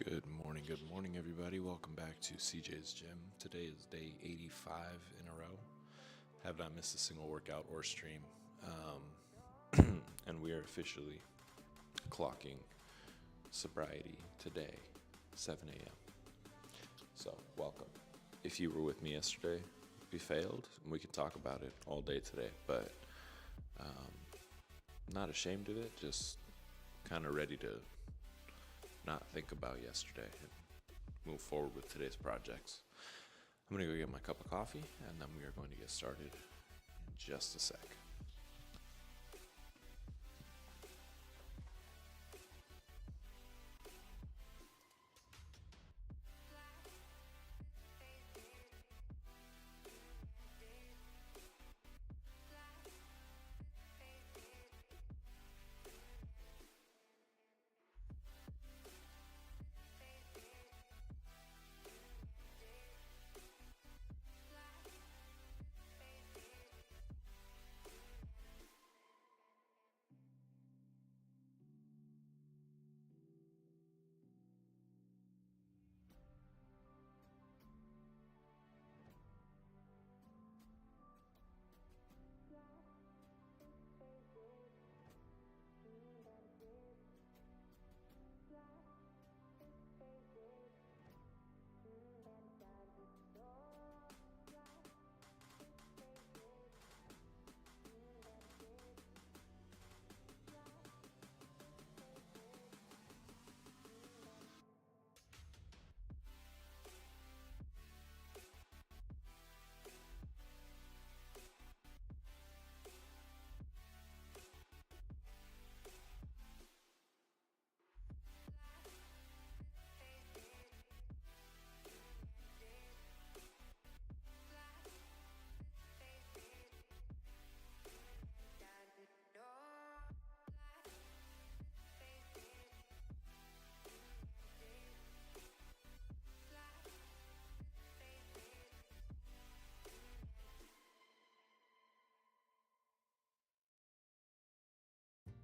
Good morning, everybody. Welcome back to CJ's Gym. Today is day 85 in a row. Have not missed a single workout or stream. And we are officially clocking sobriety today, 7 a.m. So, welcome. If you were with me yesterday, we failed, and we can talk about it all day today, but not ashamed of it, just kind of ready to not think about yesterday and move forward with today's projects. I'm going to go get my cup of coffee, and then we are going to get started in just a sec.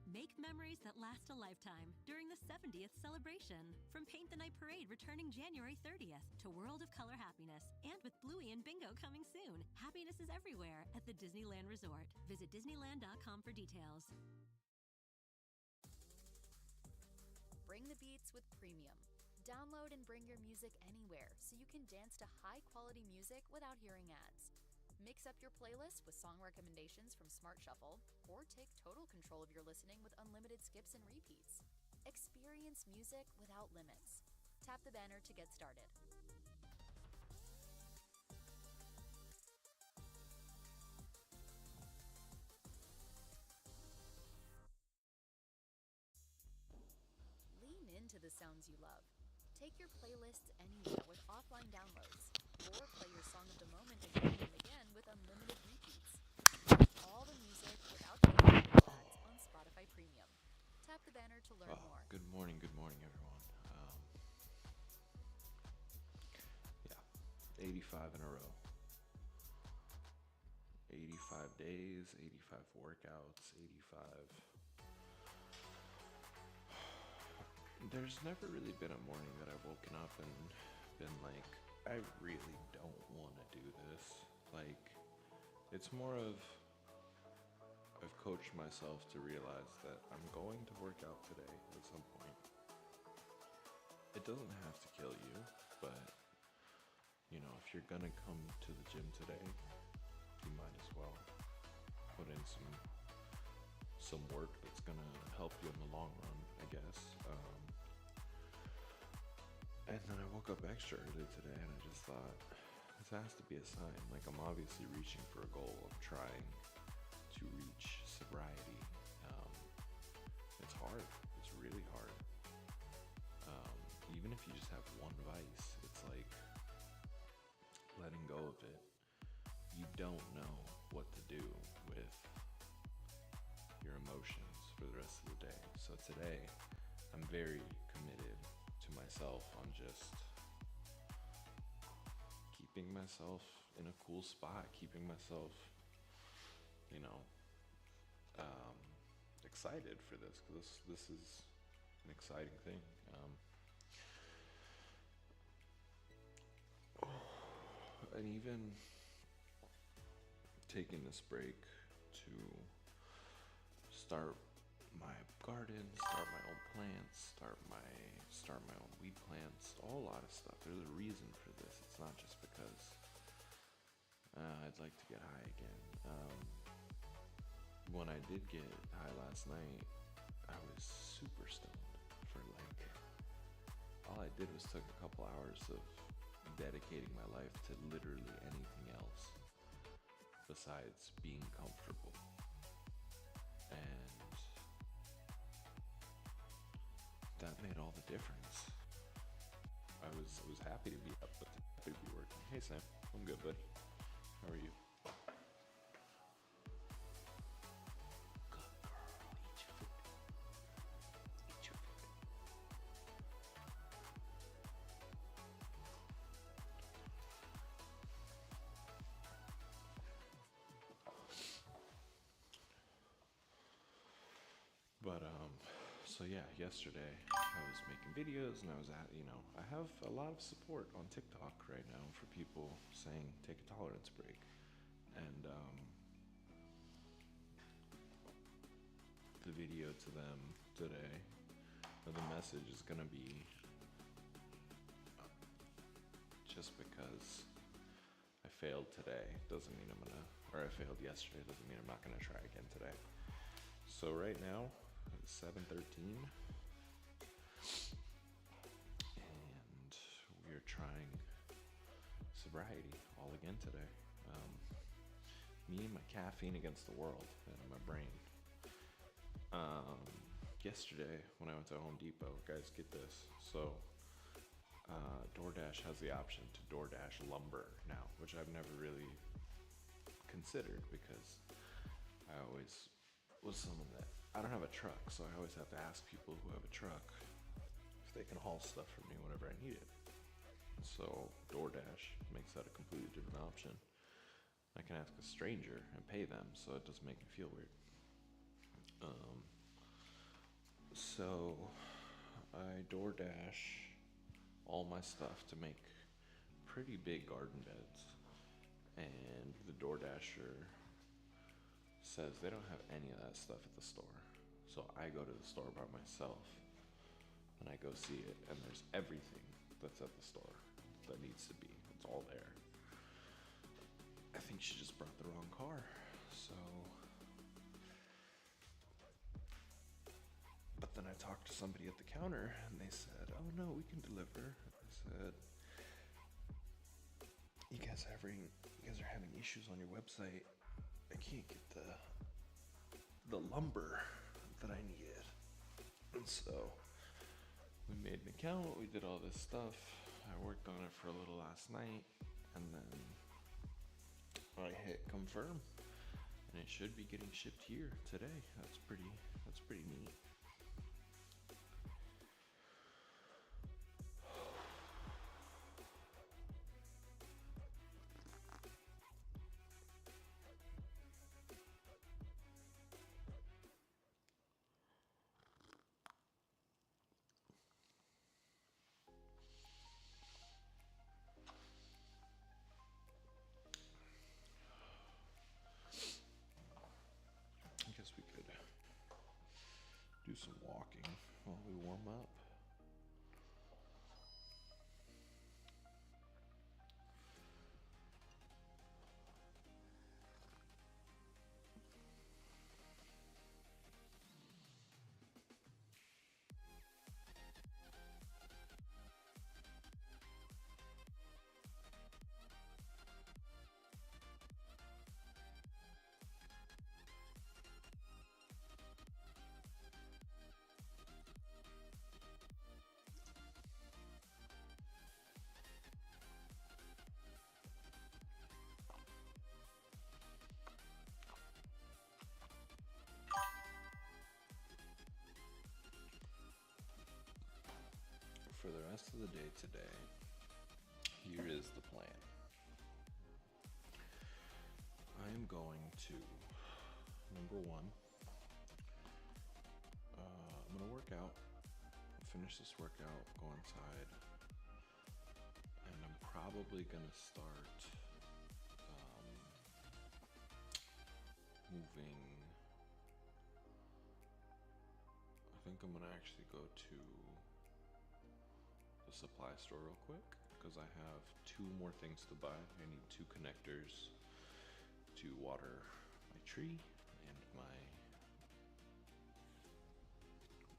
Make memories that last a lifetime during the 70th celebration. From Paint the Night Parade returning January 30th to World of Color Happiness, and with Bluey and Bingo coming soon. Happiness is everywhere at the Disneyland Resort. Visit Disneyland.com for details. Bring the beats with Premium. Download and bring your music anywhere so you can dance to high-quality music without hearing ads. Mix up your playlist with song recommendations from Smart Shuffle, or take total control of your listening with unlimited skips and repeats. Experience music without limits. Tap the banner to get started. Lean into the sounds you love. Take your playlists anywhere with offline downloads, or play your song of the moment again and again with unlimited repeats. All the music without paying for ads on Spotify Premium. Tap the banner to learn more. Good morning, everyone. 85 in a row. 85 days, 85 workouts, 85. There's never really been a morning that I've woken up and been like, I really don't want to do this. Like, it's more of, I've coached myself to realize that I'm going to work out today at some point. It doesn't have to kill you, but, you know, if you're gonna come to the gym today, you might as well put in some work that's gonna help you in the long run, I guess. And then I woke up extra early today and I just thought, this has to be a sign. Like, I'm obviously reaching for a goal. I'm trying to reach sobriety. It's hard. It's really hard. Even if you just have one vice, it's like letting go of it. You don't know what to do with your emotions for the rest of the day. So today, I'm very committed to myself on just keeping myself in a cool spot, keeping myself, you know, excited for this, because this is an exciting thing. and even taking this break to start my garden, start my own plants, start my own weed plants, a whole lot of stuff. There's a reason for this. It's not just because I'd like to get high again. When I did get high last night, I was super stoned for like, all I did was took a couple hours of dedicating my life to literally anything else besides being comfortable. And that made all the difference. I was happy to be up, but happy to be working. Hey Sam, I'm good, buddy. How are you? Good girl, eat your food. Eat your food. But so yeah, yesterday I was making videos and I was I have a lot of support on TikTok right now for people saying take a tolerance break. And the video to them today, or the message is gonna be, just because I failed today doesn't mean or I failed yesterday doesn't mean I'm not gonna try again today. So right now, it's 7:13, and we're trying sobriety all again today. Me and my caffeine against the world and my brain. Yesterday, when I went to Home Depot, guys, get this. So, DoorDash has the option to DoorDash lumber now, which I've never really considered because I always was someone that, I don't have a truck, so I always have to ask people who have a truck if they can haul stuff for me whenever I need it. So DoorDash makes that a completely different option. I can ask a stranger and pay them, so it doesn't make me feel weird. So I DoorDash all my stuff to make pretty big garden beds, and the DoorDasher says they don't have any of that stuff at the store. So I go to the store by myself and I go see it, and there's everything that's at the store that needs to be. It's all there. I think she just brought the wrong car. So, but then I talked to somebody at the counter and they said, "Oh no, we can deliver." I said, you guys are having issues on your website. I can't get the lumber that I needed." And so we made an account, we did all this stuff. I worked on it for a little last night, and then I hit confirm, and it should be getting shipped here today. That's pretty neat. I guess we could do some walking while we warm up. For the rest of the day today, here is the plan. I am going to, number one, I'm going to work out, finish this workout, go inside, and I'm probably gonna start moving. I think I'm gonna actually go to the supply store real quick because I have 2 more things to buy. I need 2 connectors to water my tree and my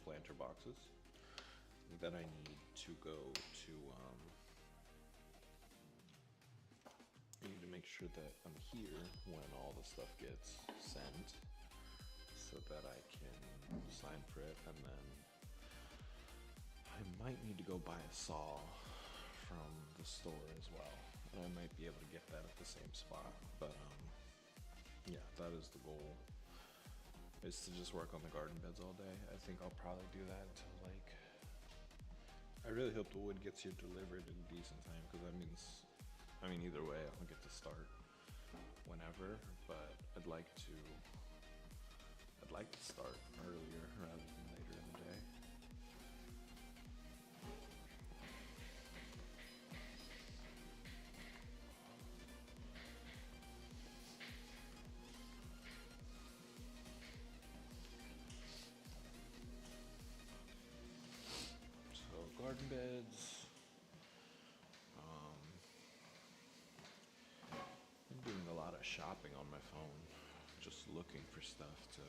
planter boxes. And then I need to go to I need to make sure that I'm here when all the stuff gets sent so that I can sign for it, and then I might need to go buy a saw from the store as well. And I might be able to get that at the same spot, but yeah, that is the goal, is to just work on the garden beds all day. I think I'll probably do that until like, I really hope the wood gets here delivered in decent time, because that means, I mean, either way, I'll get to start whenever, but I'd like to start earlier rather than later in the day. So garden beds. I'm doing a lot of shopping on my phone, just looking for stuff to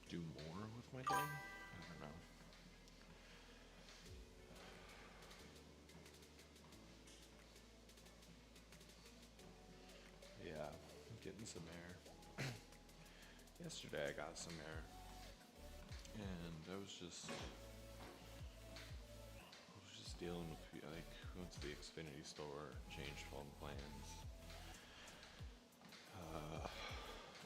do more with my day. I don't know. Yeah, I'm getting some air. Yesterday I got some air, and I was just dealing with, like, went to the Xfinity store, changed phone plans,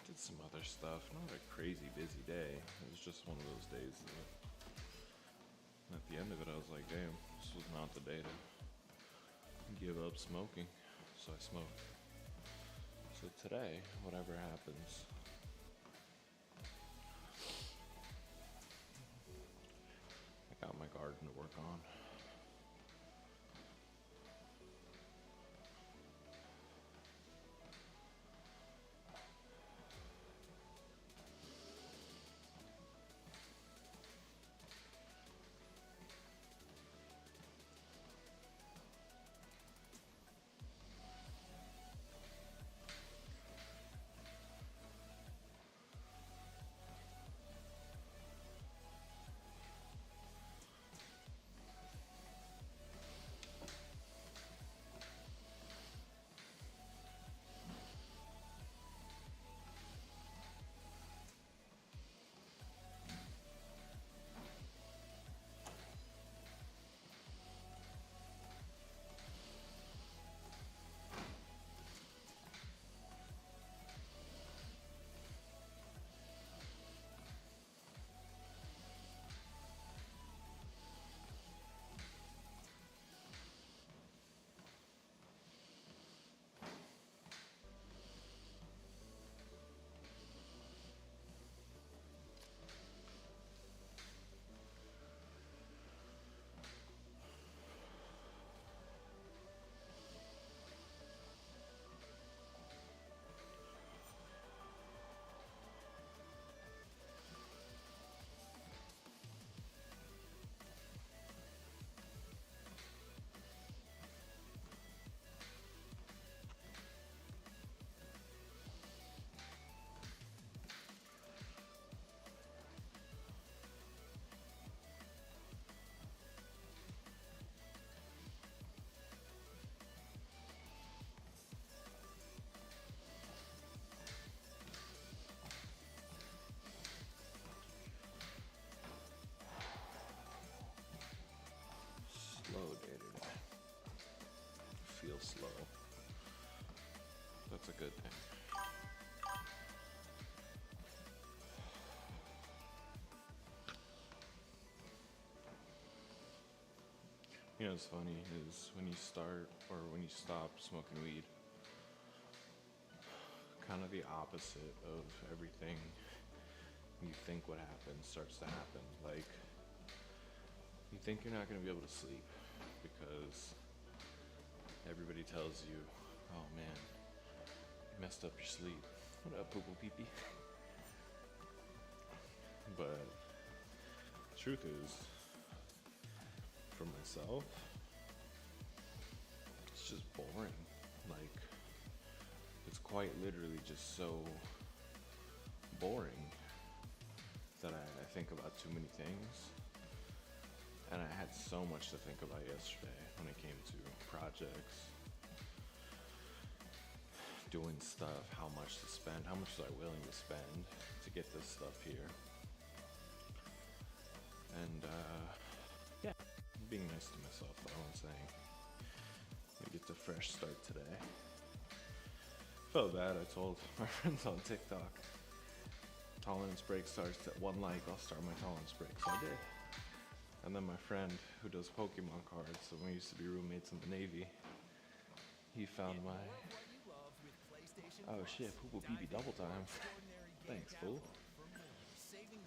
did some other stuff. Not a crazy busy day. It was just one of those days that, at the end of it, I was like, damn, this was not the day to give up smoking. So I smoked. So today, whatever happens, I got my garden to work on. Slow day today. Feel slow. That's a good thing. You know what's funny is when you start or when you stop smoking weed, kind of the opposite of everything you think would happen starts to happen. Like, you think you're not going to be able to sleep. because everybody tells you, oh man, you messed up your sleep. What up, poo poo pee pee? But truth is, for myself, it's just boring. Like, it's quite literally just so boring that I think about too many things. And I had so much to think about yesterday when it came to projects, doing stuff, how much to spend, how much was I willing to spend to get this stuff here. And yeah, being nice to myself, though, I'm saying. I get a fresh start today. Felt bad, I told my friends on TikTok, tolerance break starts at 1 like, I'll start my tolerance break, so I did. And then my friend who does Pokemon cards, so we used to be roommates in the Navy, he found my, oh shit, poo poo pee pee double time. Thanks, fool.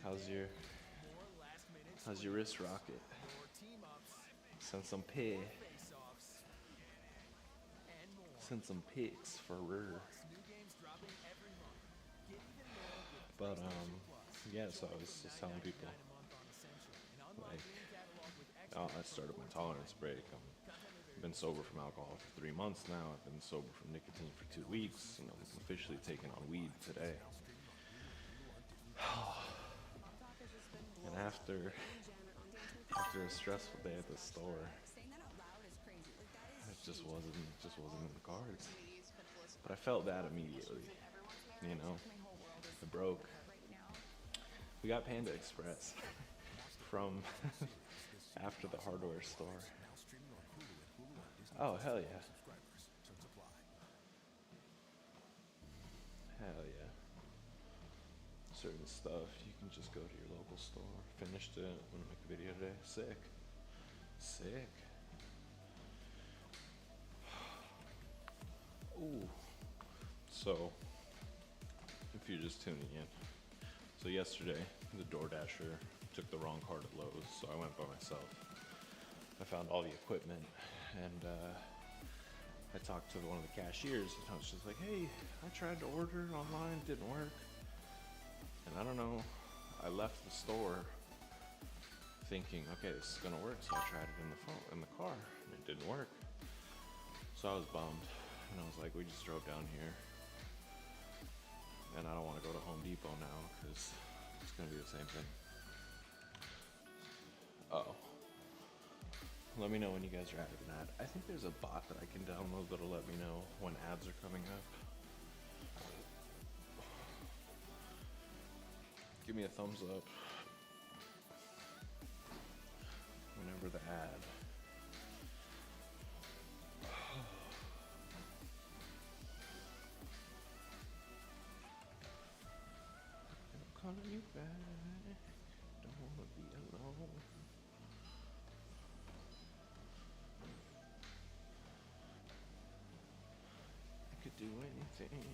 How's your wrist rocket? Send some Send some pics for her. But yeah, so I was just telling people, like, I started my tolerance break. I've been sober from alcohol for 3 months now. I've been sober from nicotine for 2 weeks, and I'm officially taking on weed today. And after a stressful day at the store, it just wasn't in the cards. But I felt bad immediately, you know. It broke. We got Panda Express from after the hardware store. Oh, hell yeah. Hell yeah. Certain stuff, you can just go to your local store. Finished it, I'm gonna make a video today. Sick. Ooh. So, if you're just tuning in. So yesterday, the DoorDasher took the wrong card at Lowe's, so I went by myself. I found all the equipment, and I talked to one of the cashiers, and I was just like, hey, I tried to order online, it didn't work. And I don't know, I left the store thinking, okay, this is gonna work, so I tried it in the car, and it didn't work. So I was bummed, and I was like, we just drove down here, and I don't want to go to Home Depot now, because it's gonna be the same thing. Uh-oh. Let me know when you guys are having that. I think there's a bot that I can download that'll let me know when ads are coming up. Give me a thumbs up whenever the ad. I'm calling you back. Don't wanna be alone. I could do anything.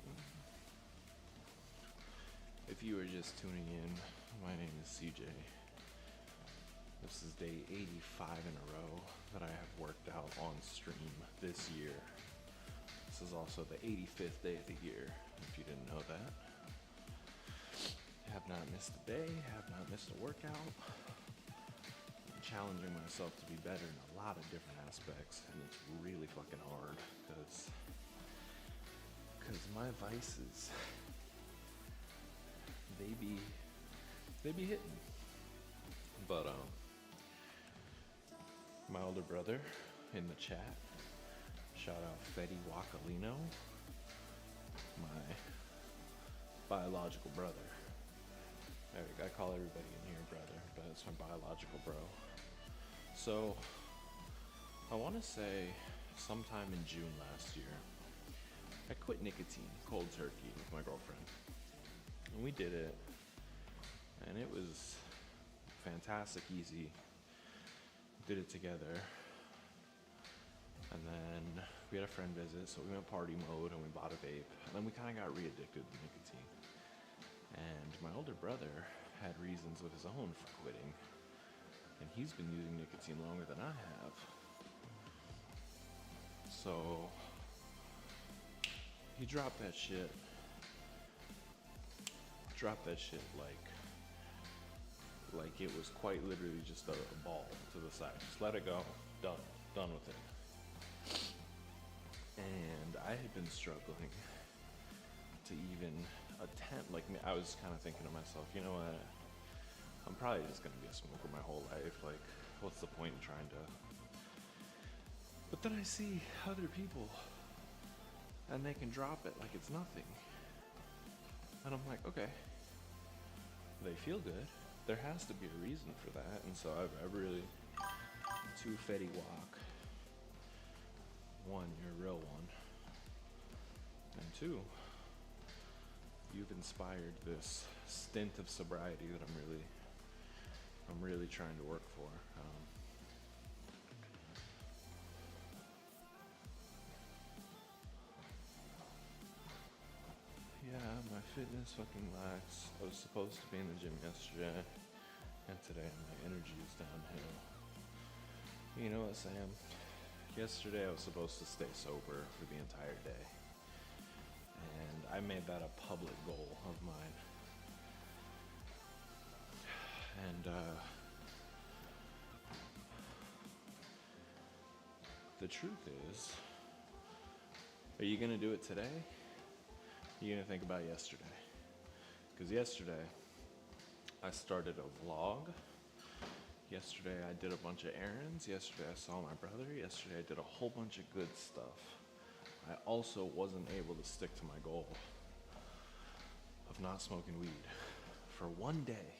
If you are just tuning in, my name is CJ. This is day 85 in a row that I have worked out on stream this year. This is also the 85th day of the year, if you didn't know that. Have not missed a day, have not missed a workout. I'm challenging myself to be better in a lot of different aspects, and it's really fucking hard, because my vices, they be hitting. But my older brother in the chat, shout out Fetty Wakalino, my biological brother. I call everybody in here brother, but it's my biological bro. So I want to say sometime in June last year, I quit nicotine cold turkey with my girlfriend, and we did it, and it was fantastic, easy. Did it together, and then we had a friend visit, so we went party mode and we bought a vape, and then we kind of got re-addicted to nicotine. And my older brother had reasons of his own for quitting, and he's been using nicotine longer than I have. So he dropped that shit. Dropped that shit like it was quite literally just a ball to the side. Just let it go. Done with it. And I had been struggling to even attempt, like, I was kind of thinking to myself, you know what, I'm probably just gonna be a smoker my whole life, like, what's the point in trying to, but then I see other people, and they can drop it like it's nothing, and I'm like, okay, they feel good, there has to be a reason for that, and so I've really, 2 Fetty Wap, 1, you're a real one, and 2, you've inspired this stint of sobriety that I'm really trying to work for. Yeah, my fitness fucking lacks. I was supposed to be in the gym yesterday, and today my energy is downhill. You know what, Sam? Yesterday I was supposed to stay sober for the entire day. And I made that a public goal of mine. And the truth is, are you gonna do it today? Are you gonna think about yesterday? Because yesterday, I started a vlog. Yesterday I did a bunch of errands. Yesterday I saw my brother. Yesterday I did a whole bunch of good stuff. I also wasn't able to stick to my goal of not smoking weed for one day.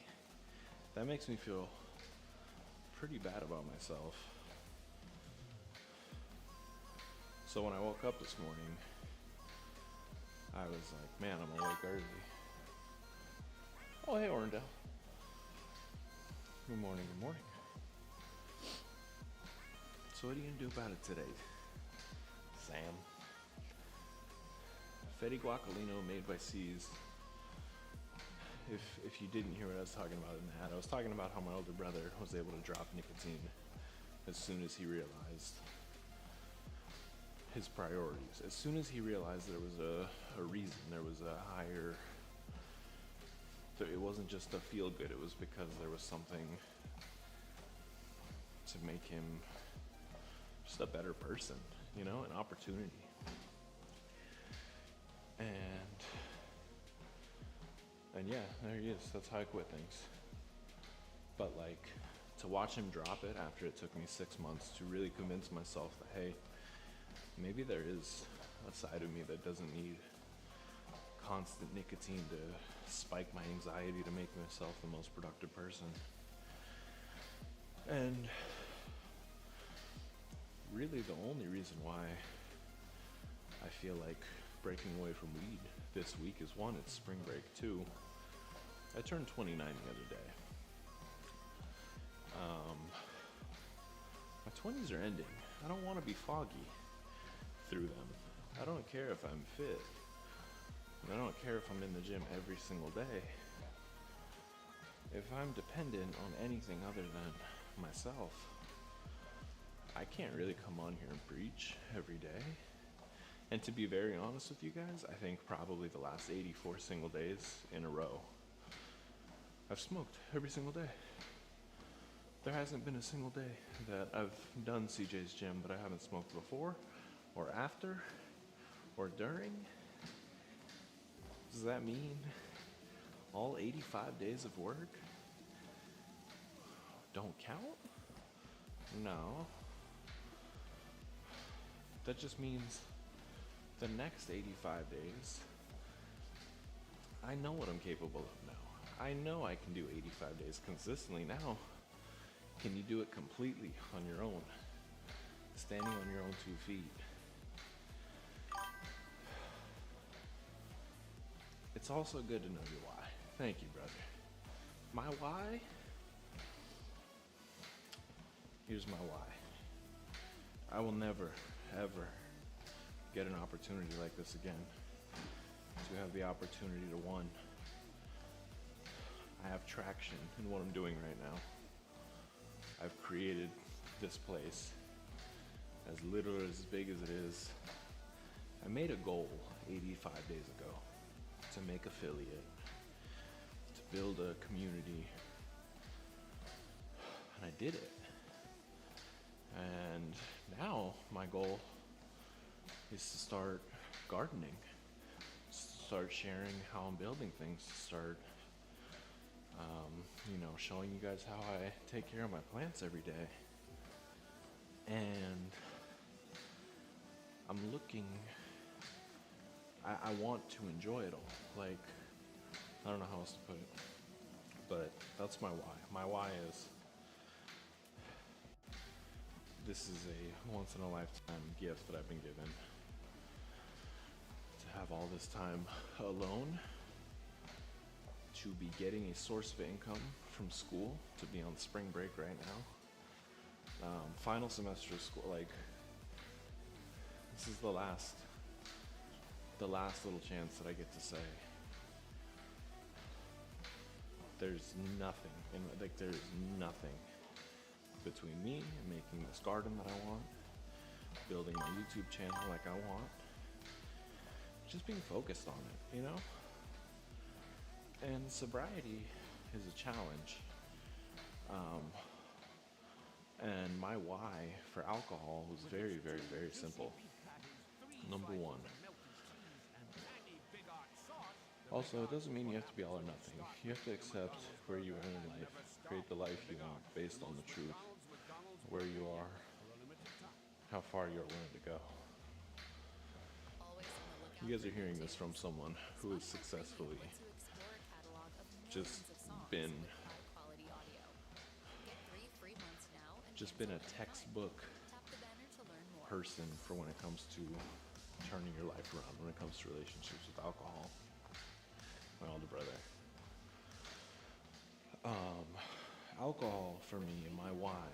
That makes me feel pretty bad about myself. So when I woke up this morning, I was like, man, I'm awake early. Oh, hey, Orndale. Good morning, good morning. So what are you gonna do about it today, Sam? Fetty Guacalino made by C's. If you didn't hear what I was talking about in that, I was talking about how my older brother was able to drop nicotine as soon as he realized his priorities. As soon as he realized there was a reason, there was a higher, it wasn't just a feel good, it was because there was something to make him just a better person, you know, an opportunity. And yeah, there he is. That's how I quit things. But like, to watch him drop it after it took me 6 months to really convince myself that, hey, maybe there is a side of me that doesn't need constant nicotine to spike my anxiety to make myself the most productive person. And really the only reason why I feel like breaking away from weed this week is, 1, it's spring break. 2, I turned 29 the other day. My 20s are ending. I don't want to be foggy through them. I don't care if I'm fit. I don't care if I'm in the gym every single day. If I'm dependent on anything other than myself, I can't really come on here and preach every day. And to be very honest with you guys, I think probably the last 84 single days in a row, I've smoked every single day. There hasn't been a single day that I've done CJ's gym but I haven't smoked before, or after, or during. Does that mean all 85 days of work don't count? No. That just means the next 85 days, I know what I'm capable of now. I know I can do 85 days consistently now. Can you do it completely on your own? Standing on your own 2 feet. It's also good to know your why. Thank you, brother. My why? Here's my why. I will never, ever get an opportunity like this again. To have the opportunity to, 1, I have traction in what I'm doing right now. I've created this place, as little or as big as it is, I made a goal 85 days ago to make affiliate, to build a community, and I did it. And now my goal is to start gardening, start sharing how I'm building things, start showing you guys how I take care of my plants every day. And I'm looking, I want to enjoy it all. Like, I don't know how else to put it, but that's my why. My why is, this is a once in a lifetime gift that I've been given. To have all this time alone, to be getting a source of income from school, to be on spring break right now. Final semester of school, like, this is the last little chance that I get to say, there's nothing, there's nothing between me and making this garden that I want, building my YouTube channel like I want, just being focused on it, you know? And sobriety is a challenge. And my why for alcohol was very, very, very simple. Number one. Also, it doesn't mean you have to be all or nothing. You have to accept where you are in life, create the life you want based on the truth, where you are, how far you're willing to go. You guys are hearing this from someone who has successfully just been a textbook person for when it comes to turning your life around, when it comes to relationships with alcohol. My older brother. Alcohol for me and my why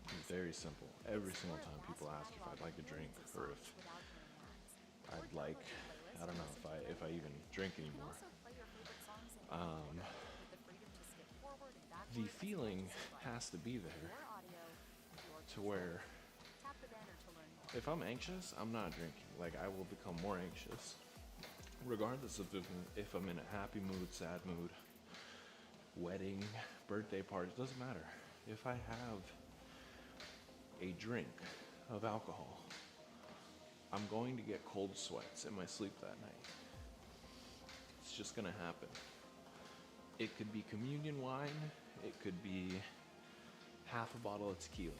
is very simple. Every single time people ask if I'd like a drink or if I'd like, I don't know if I even drink anymore. The feeling has to be there to where if I'm anxious, I'm not drinking. Like, I will become more anxious. Regardless of if I'm in a happy mood, sad mood, wedding, birthday party, it doesn't matter. If I have a drink of alcohol, I'm going to get cold sweats in my sleep that night. It's just gonna happen. It could be communion wine, it could be half a bottle of tequila.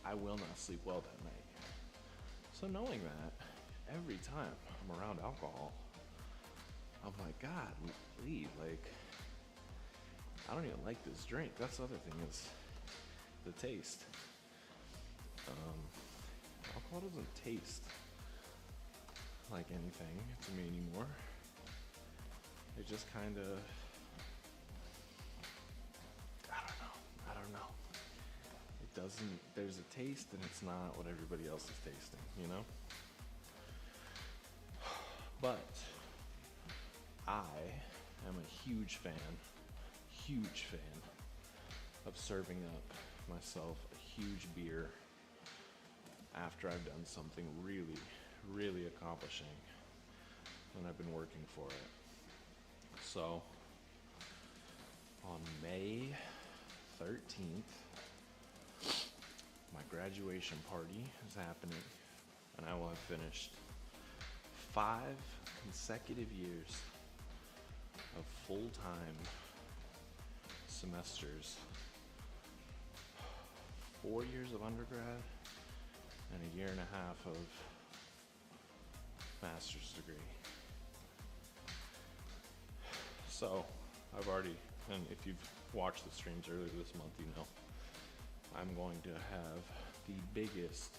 I will not sleep well that night. So knowing that, every time I'm around alcohol, I'm like, God, leave, like, I don't even like this drink. That's the other thing is the taste. Alcohol doesn't taste like anything to me anymore. It just kind of, I don't know. It doesn't, there's a taste and it's not what everybody else is tasting, you know? But I am a huge fan of serving up myself a huge beer after I've done something really, really accomplishing and I've been working for it. So on May 13th, my graduation party is happening and I will have finished 5 consecutive years of full-time semesters, 4 years of undergrad, and a year and a half of master's degree. So, I've already, and if you've watched the streams earlier this month, you know, I'm going to have the biggest,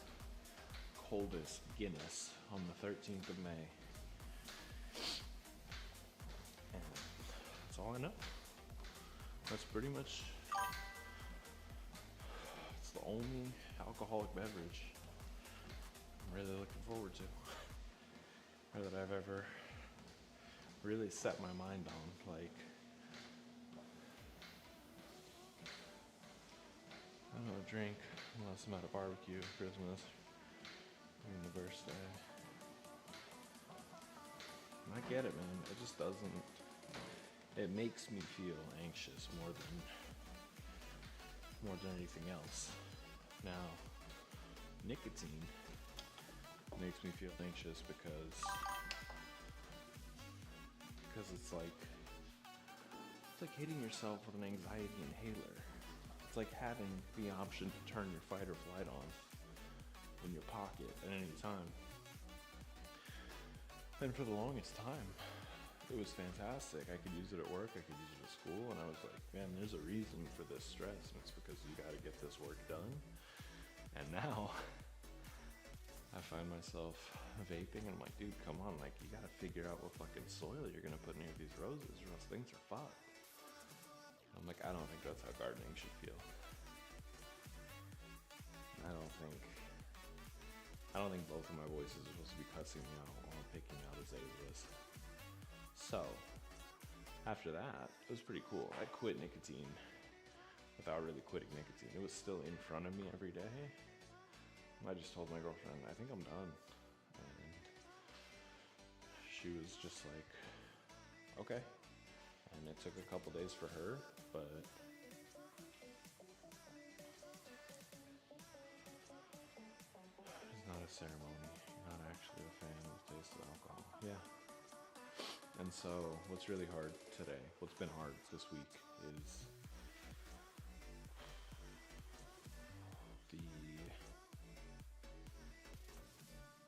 coldest Guinness on the 13th of May. And that's all I know. That's pretty much, it's the only alcoholic beverage I'm really looking forward to, or that I've ever really set my mind on. Like, I don't know, drink unless I'm at a barbecue, Christmas, even the birthday. And I get it, man. It just doesn't. It makes me feel anxious more than anything else. Now, nicotine makes me feel anxious because it's like hitting yourself with an anxiety inhaler. It's like having the option to turn your fight or flight on in your pocket at any time. And for the longest time, it was fantastic. I could use it at work, I could use it at school, and I was like, man, there's a reason for this stress, and it's because you gotta get this work done. And now, I find myself vaping, and I'm like, dude, come on, like, you gotta figure out what fucking soil you're gonna put near these roses, or else things are fucked. I'm like, I don't think that's how gardening should feel. I don't think both of my voices are supposed to be cussing me out while I'm picking out azaleas. So, after that, it was pretty cool. I quit nicotine without really quitting nicotine. It was still in front of me every day. I just told my girlfriend, I think I'm done. And she was just like, okay. And it took a couple days for her, but it's not a ceremony. You're not actually a fan of the taste of alcohol. Yeah. And so what's really hard today, what's been hard this week is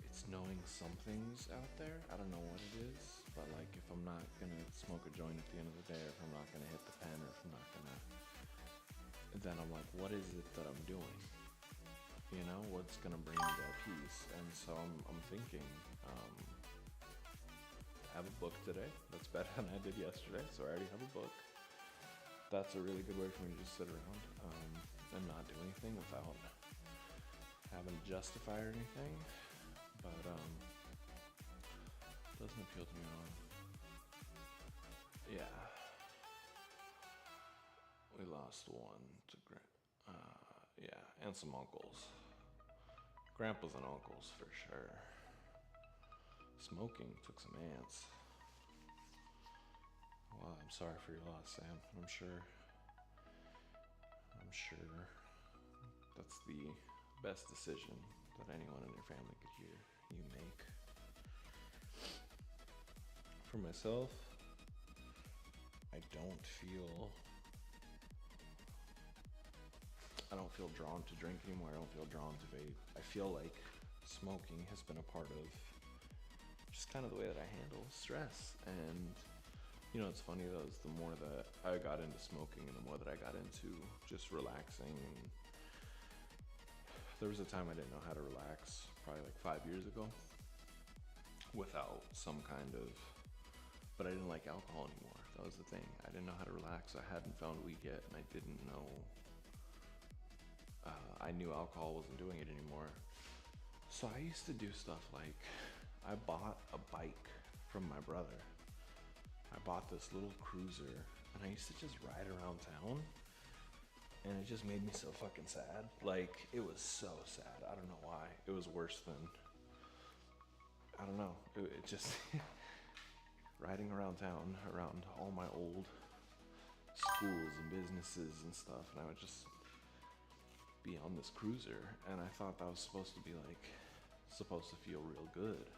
it's knowing something's out there. I don't know what it is, but like if I'm not gonna smoke a joint at the end of the day, or if I'm not gonna hit the pen, or if I'm not gonna, then I'm like, what is it that I'm doing? You know, what's gonna bring me that peace? And so I'm thinking, have a book today. That's better than I did yesterday, so I already have a book. That's a really good way for me to just sit around and not do anything without having to justify or anything. But it doesn't appeal to me at all. Yeah. We lost one to and some uncles. Grandpas and uncles for sure. Smoking took some ants. Well, I'm sorry for your loss, Sam. I'm sure that's the best decision that anyone in your family could hear you make. For myself, I don't feel drawn to drink anymore. I don't feel drawn to vape. I feel like smoking has been a part of just kind of the way that I handle stress. And you know, it's funny though, is the more that I got into smoking and the more that I got into just relaxing, and there was a time I didn't know how to relax, probably like 5 years ago, without some kind of, but I didn't like alcohol anymore. That was the thing. I didn't know how to relax. I hadn't found weed yet, and I didn't know, I knew alcohol wasn't doing it anymore. So I used to do stuff like, I bought a bike from my brother. I bought this little cruiser, and I used to just ride around town, and it just made me so fucking sad. Like, it was so sad. I don't know why. It was worse than, I don't know. It just, riding around town, around all my old schools and businesses and stuff, and I would just be on this cruiser, and I thought that was supposed to be like, supposed to feel real good,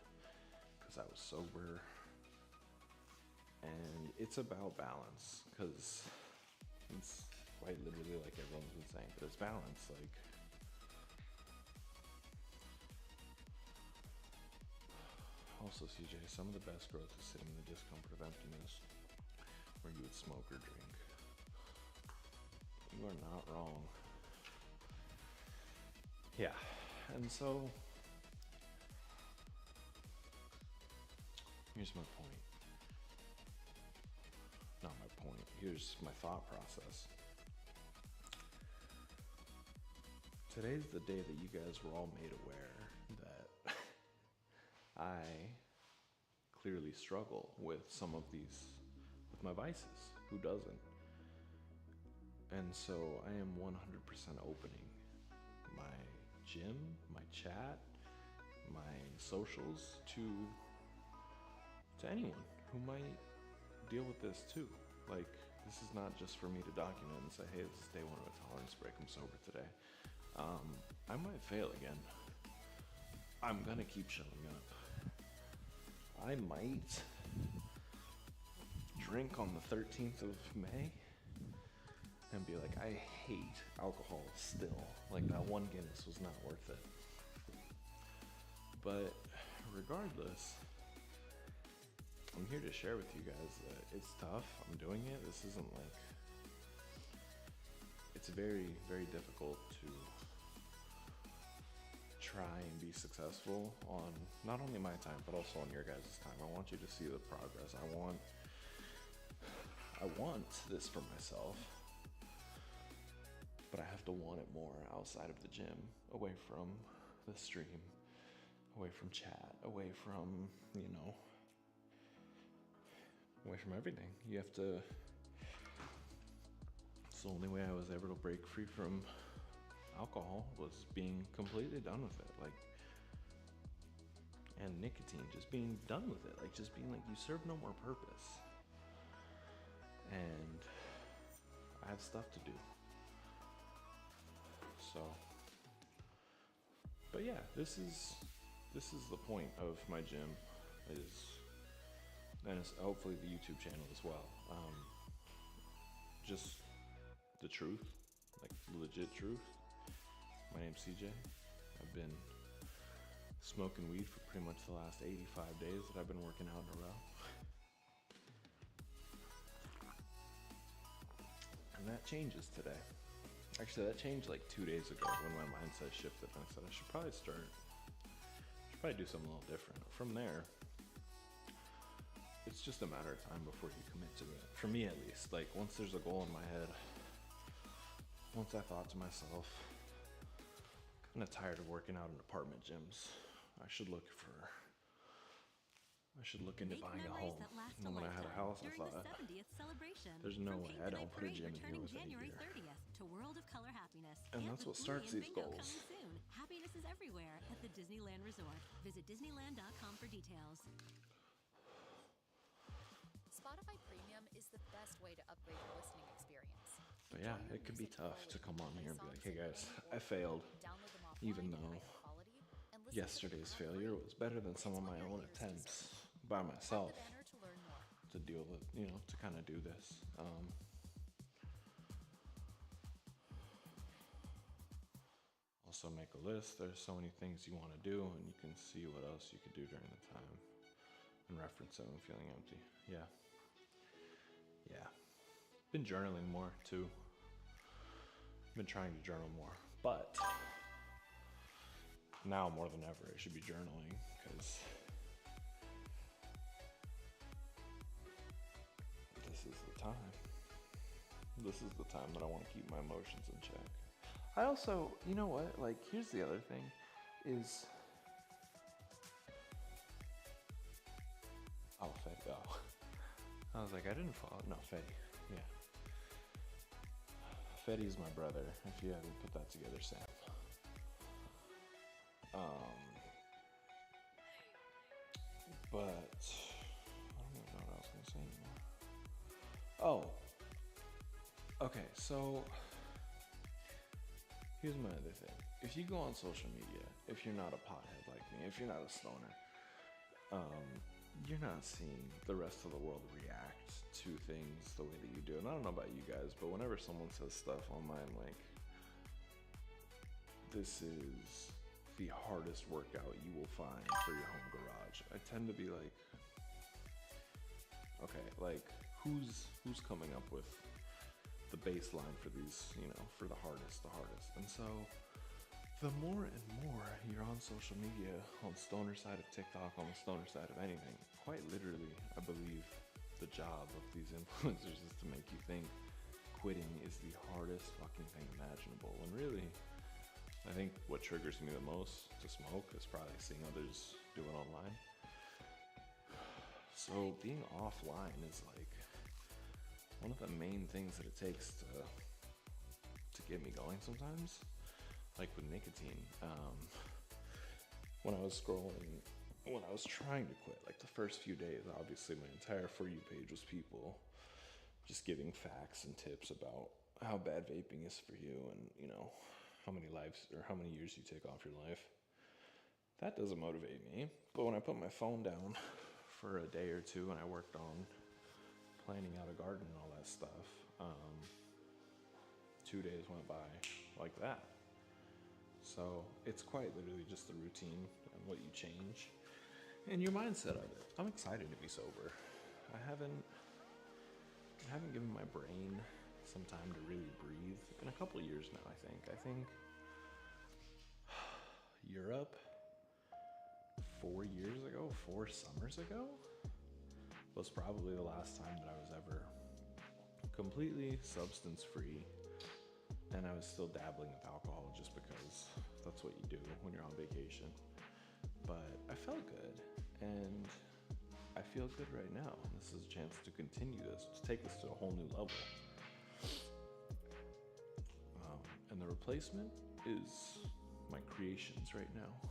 because I was sober. And it's about balance, because it's quite literally like everyone's been saying, but it's balance. Like, also CJ, some of the best growth is sitting in the discomfort of emptiness, where you would smoke or drink. You are not wrong. Yeah, and so here's my point. Not my point. Here's my thought process. Today's the day that you guys were all made aware that I clearly struggle with some of these, with my vices. Who doesn't? And so I am 100% opening my gym, my chat, my socials to anyone who might deal with this too. Like, this is not just for me to document and say, hey, this is day one of a tolerance break, I'm sober today. I might fail again. I'm gonna keep showing up. I might drink on the 13th of May and be like, I hate alcohol still. Like, that one Guinness was not worth it. But regardless, I'm here to share with you guys that it's tough. I'm doing it. This isn't like, it's very, very difficult to try and be successful on not only my time, but also on your guys' time. I want you to see the progress. I want this for myself, but I have to want it more outside of the gym, away from the stream, away from chat, away from, away from everything. You have to, it's the only way I was able to break free from alcohol, was being completely done with it. Like, and nicotine, just being done with it. Like, just being like, you serve no more purpose. And I have stuff to do. So, but yeah, this is the point of my gym, and it's hopefully the YouTube channel as well. Just the truth, like legit truth. My name's CJ. I've been smoking weed for pretty much the last 85 days that I've been working out in a row. And that changes today. Actually, that changed like 2 days ago when my mindset shifted and I said I should probably do something a little different. From there, it's just a matter of time before you commit to it. For me at least, like once there's a goal in my head, once I thought to myself, I'm kind of tired of working out in apartment gyms. I should look into buying a home. And when I had a house, I thought, there's no way I don't put a gym in here within a year. To World of Color Happiness. And that's what starts these goals. Soon. Happiness is everywhere at the Disneyland Resort. Visit Disneyland.com for details. Spotify Premium is the best way to upgrade your listening experience. But yeah, it could be tough to come on here and be like, hey guys, I failed. Even though yesterday's failure was better than some of my own attempts by myself to deal with, to kind of do this. Also make a list. There's so many things you want to do, and you can see what else you could do during the time and reference it when feeling empty. Yeah. Been journaling more too. Been trying to journal more, but now more than ever I should be journaling, because this is the time. This is the time that I want to keep my emotions in check. I also, you know what, like, here's the other thing, is, Faye, I was like, I didn't follow, no, Faye, yeah. Fetty's my brother, if you haven't put that together, Sam. But, I don't even know what I was gonna say anymore. Oh, okay, so, here's my other thing. If you go on social media, if you're not a pothead like me, if you're not a stoner, you're not seeing the rest of the world react to things the way that you do. And I don't know about you guys, but whenever someone says stuff online like, this is the hardest workout you will find for your home garage, I tend to be like, okay, like, who's coming up with the baseline for these, for the hardest. And so the more and more you're on social media, on stoner side of TikTok, on the stoner side of anything, quite literally, I believe the job of these influencers is to make you think quitting is the hardest fucking thing imaginable. When really, I think what triggers me the most to smoke is probably seeing others do it online. So being offline is like one of the main things that it takes to get me going sometimes. like with nicotine. When I was scrolling, when I was trying to quit, like the first few days, obviously my entire For You page was people just giving facts and tips about how bad vaping is for you, and how many lives or how many years you take off your life. That doesn't motivate me. But when I put my phone down for a day or two and I worked on planning out a garden and all that stuff, 2 days went by like that. So it's quite literally just the routine and what you change and your mindset of it. I'm excited to be sober. I haven't given my brain some time to really breathe in a couple years now. I think Europe 4 summers ago was probably the last time that I was ever completely substance free, and I was still dabbling with alcohol just because that's what you do when you're on vacation. But I felt good, and I feel good right now. This is a chance to continue this, to take this to a whole new level. And the replacement is my creations right now.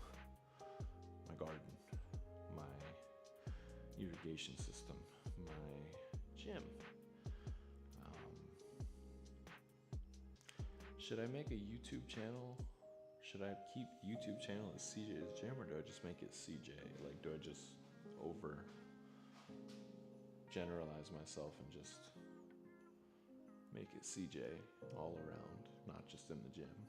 My garden, my irrigation system, my gym. Should I make a YouTube channel? Should I keep YouTube channel as CJ's Gym, or do I just make it CJ? Like, do I just over generalize myself and just make it CJ all around, not just in the gym?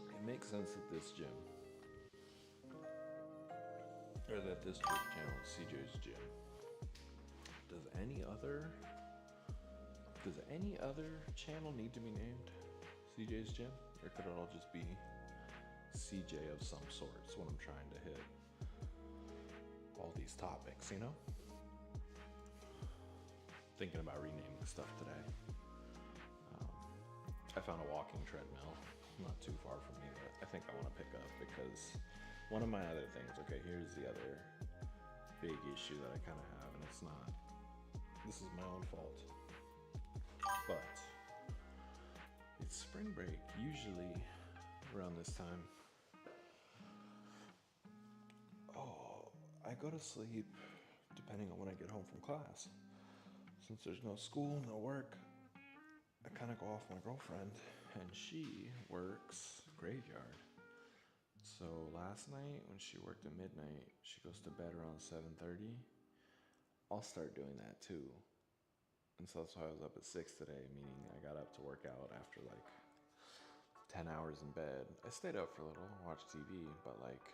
It makes sense that this gym, or that this YouTube channel is CJ's Gym. Does any other channel need to be named CJ's Gym? Or could it all just be CJ of some sort? It's what I'm trying to hit. All these topics, Thinking about renaming stuff today. I found a walking treadmill not too far from me that I think I want to pick up, because one of my other things, okay, here's the other big issue that I kind of have, and it's not, this is my own fault. But it's spring break, usually around this time. I go to sleep depending on when I get home from class. Since there's no school, no work, I kind of go off my girlfriend, and she works graveyard. So last night when she worked at midnight, she goes to bed around 7:30. I'll start doing that too. And so that's why I was up at 6 today, meaning I got up to work out after like 10 hours in bed. I stayed up for a little, watched TV, but like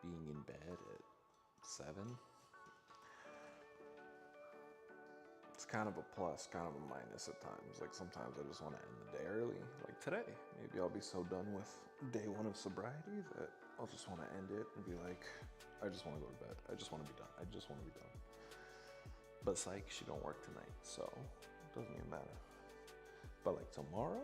being in bed at 7, it's kind of a plus, kind of a minus at times. Like sometimes I just want to end the day early. Like today, maybe I'll be so done with day 1 of sobriety that I'll just want to end it and be like, I just want to go to bed. I just want to be done. I just want to be done. But psych, she don't work tonight, so it doesn't even matter. But like tomorrow,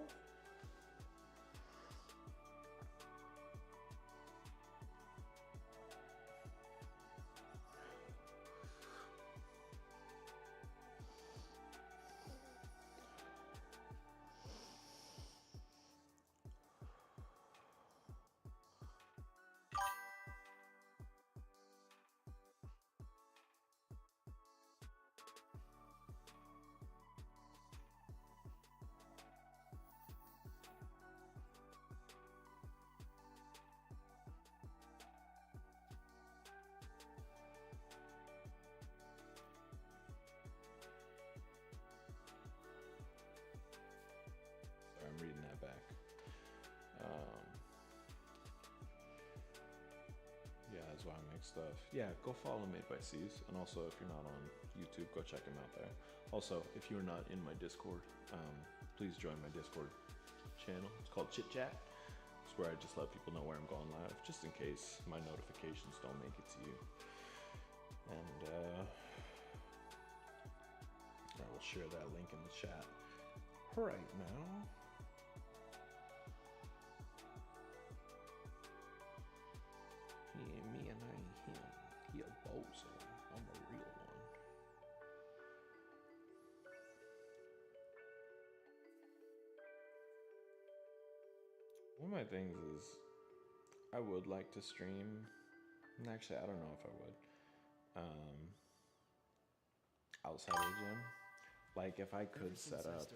I'm reading that back. Yeah, that's why I make stuff. Yeah, go follow Made by C's. And also, if you're not on YouTube, go check him out there. Also, if you're not in my Discord, please join my Discord channel. It's called Chit Chat. It's where I just let people know where I'm going live, just in case my notifications don't make it to you. And I will share that link in the chat right now. He ain't me and I ain't him. He a bozo. I'm a real one. my things is I would like to stream. And actually, I don't know if I would. Outside of the gym. Like if I could set up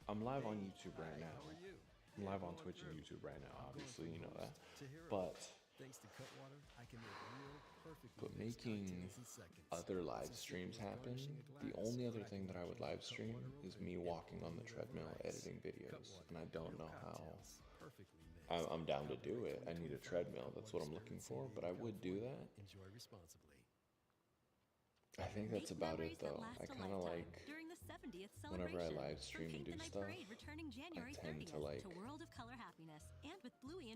I'm live on YouTube right now. I'm live on Twitch and YouTube right now, obviously, you know that. But making other live streams happen, the only other thing that I would live stream is me walking on the treadmill editing videos. And I don't know how. I'm down to do it. I need a treadmill. That's what I'm looking for, but I would do that. I think that's about it though. I kind of like whenever I live stream and do stuff, I tend to like,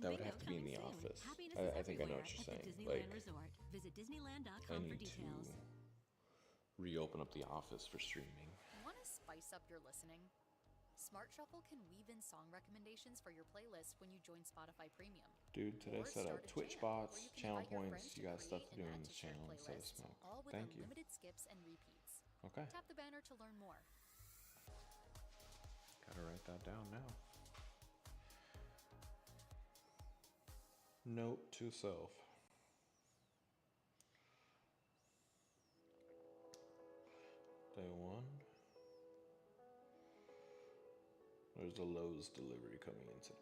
that would have to be in the office. I think I know what you're saying. Like, I need to reopen up the office for streaming. Want to spice up your listening? Smart Shuffle can weave in song recommendations for your playlist when you join Spotify Premium. Dude, today I set up Twitch bots, channel points. You got stuff to do in this channel instead of smoke. All with Thank you. unlimited skips and repeats. Okay. Tap the banner to learn more. Gotta write that down now. Note to self. Day 1. There's a Lowe's delivery coming in today.